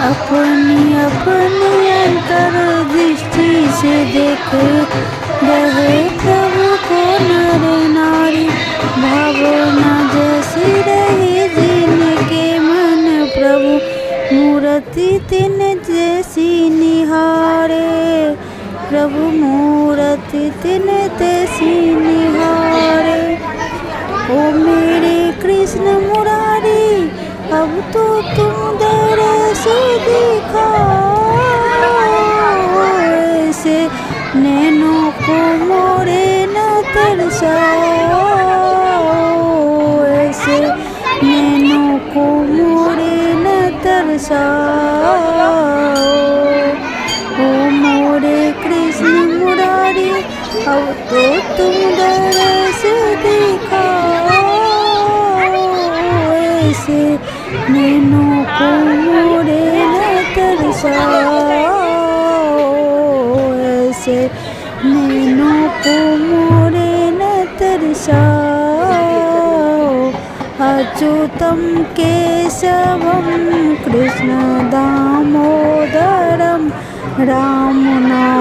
अपनी अपनी अंतर्दृष्टि से देखे रहे प्रभु को नर नारी, भावना जैसी रही जिनके मन प्रभु मूर्ति तिन जैसी निहारे, प्रभु मूर्ति तिन तैसी निहारे। ओ मेरे कृष्ण मुरारी अब तो तुम दरस दिखाओ, ऐसे नैनों को मोरे न तरसाओ, ऐसे नैनों को मोरे न तरसाओ। ओ मोरे कृष्ण मुरारी अब तो तुम दरस दिखाओ, ऐसे नैनों को मोरे न तरसाओ, ऐसे नैनों को मोरे न तरसाओ। अच्युतं केशवं कृष्ण दामोदरं रामनाथं